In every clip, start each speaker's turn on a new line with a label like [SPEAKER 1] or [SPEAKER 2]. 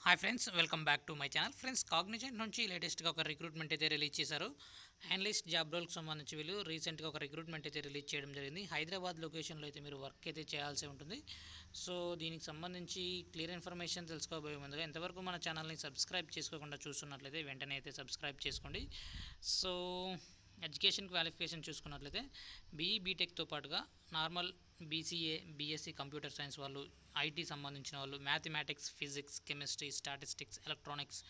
[SPEAKER 1] Hi friends, welcome back to my channel. Friends, Cognizant నుంచి లేటెస్ట్గా ఒక రిక్రూట్మెంట్ అయితే రిలీజ్ చేశారు. అనలిస్ట్ జాబ్ రోల్కి సంబంధించి వీళ్ళు రీసెంట్గా ఒక రిక్రూట్మెంట్ అయితే రిలీజ్ చేయడం జరిగింది. హైదరాబాద్ లొకేషన్లో అయితే మీరు వర్క్ అయితే చేయాల్సి ఉంటుంది. సో దీనికి సంబంధించి క్లియర్ ఇన్ఫర్మేషన్ తెలుసుకోబోయే ముందుగా ఎంతవరకు మన ఛానల్ని సబ్స్క్రైబ్ చేసుకోకుండా చూస్తున్నట్లయితే వెంటనే అయితే సబ్స్క్రైబ్ చేసుకోండి. సో ఎడ్యుకేషన్ క్వాలిఫికేషన్ చూసుకున్నట్లయితే బీఈ బీటెక్తో పాటుగా normal BCA BSc computer science వాళ్ళు, ఐటీ సంబంధించిన వాళ్ళు, mathematics, physics, chemistry, statistics, electronics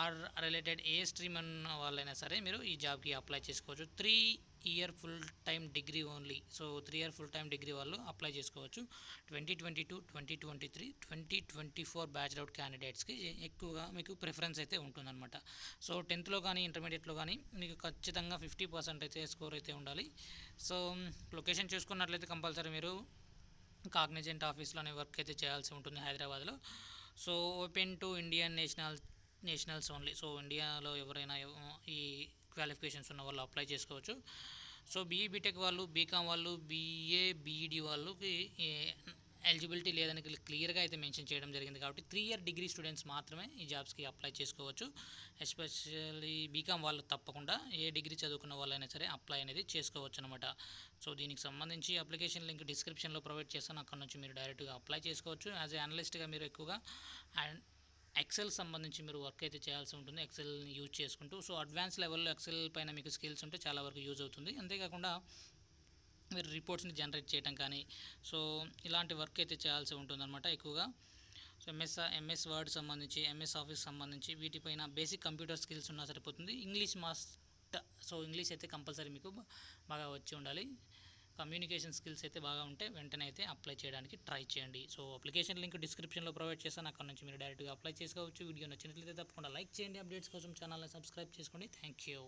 [SPEAKER 1] or related A stream అన్న వాళ్ళైనా సరే మీరు ఈ జాబ్కి అప్లై చేసుకోవచ్చు. 3 year full time degree only. So 3 year full time degree వాళ్ళు అప్లై చేసుకోవచ్చు. 2022, 2023, 2024 బ్యాచ్డ్ అవుట్ క్యాండిడేట్స్కి ఎక్కువగా మీకు ప్రిఫరెన్స్ అయితే ఉంటుందన్నమాట. సో 10th కానీ ఇంటర్మీడియట్లో కానీ మీకు ఖచ్చితంగా 50% అయితే స్కోర్ అయితే ఉండాలి. సో లొకేషన్ చూసుకున్నట్లయితే కంపల్సరీ మీరు కాగ్నిజెంట్ ఆఫీస్లోనే వర్క్ అయితే చేయాల్సి ఉంటుంది హైదరాబాద్లో. So open to Indian nationals only. So ఇండియాలో ఎవరైనా ఈ క్వాలిఫికేషన్స్ ఉన్న వాళ్ళు అప్లై చేసుకోవచ్చు. సో బీఈ బీటెక్ వాళ్ళు, బీకామ్ వాళ్ళు, బీఏ బీఈడి వాళ్ళకి ఎలిజిబిలిటీ లేదని క్లియర్గా అయితే మెన్షన్ చేయడం జరిగింది. కాబట్టి 3 ఇయర్ డిగ్రీ స్టూడెంట్స్ మాత్రమే ఈ జాబ్స్కి అప్లై చేసుకోవచ్చు. ఎస్పెషల్లీ బీకామ్ వాళ్ళు తప్పకుండా ఏ డిగ్రీ చదువుకున్న వాళ్ళైనా సరే అప్లై అనేది చేసుకోవచ్చు అనమాట. సో దీనికి సంబంధించి అప్లికేషన్ లింక్ డిస్క్రిప్షన్లో ప్రొవైడ్ చేస్తాను. అక్కడ నుంచి మీరు డైరెక్ట్గా అప్లై చేసుకోవచ్చు. యాజ్ ఏ అనలిస్ట్గా మీరు ఎక్కువగా అండ్ ఎక్సెల్ సంబంధించి మీరు వర్క్ అయితే చేయాల్సి ఉంటుంది, ఎక్సెల్ని యూజ్ చేసుకుంటూ. సో అడ్వాన్స్ లెవెల్లో ఎక్సెల్ పైన మీకు స్కిల్స్ ఉంటే చాలా వరకు యూజ్ అవుతుంది. అంతేకాకుండా మీరు రిపోర్ట్స్ని జనరేట్ చేయడం కానీ, సో ఇలాంటి వర్క్ అయితే చేయాల్సి ఉంటుందన్నమాట ఎక్కువగా. సో ఎంఎస్ వర్డ్ సంబంధించి, ఎంఎస్ ఆఫీస్ సంబంధించి వీటిపైన బేసిక్ కంప్యూటర్ స్కిల్స్ ఉన్నా సరిపోతుంది. ఇంగ్లీష్ సో ఇంగ్లీష్ అయితే కంపల్సరీ మీకు బాగా వచ్చి ఉండాలి. కమ్యూనికేషన్ స్కిల్స్ అయితే బాగా ఉంటే వెంటనే అయితే అప్లై చేయడానికి ట్రై చేయండి. సో అప్లికేషన్ లింక్ డిస్క్రిప్షన్లో ప్రొవైడ్ చేస్తాను. అక్కడ నుంచి మీరు డైరెక్ట్గా అప్లై చేసుకోవచ్చు. వీడియో నచ్చినట్లయితే తప్పకుండా లైక్ చేయండి. అప్డేట్స్ కోసం ఛానల్ని సబ్స్క్రైబ్ చేసుకోండి. Thank you.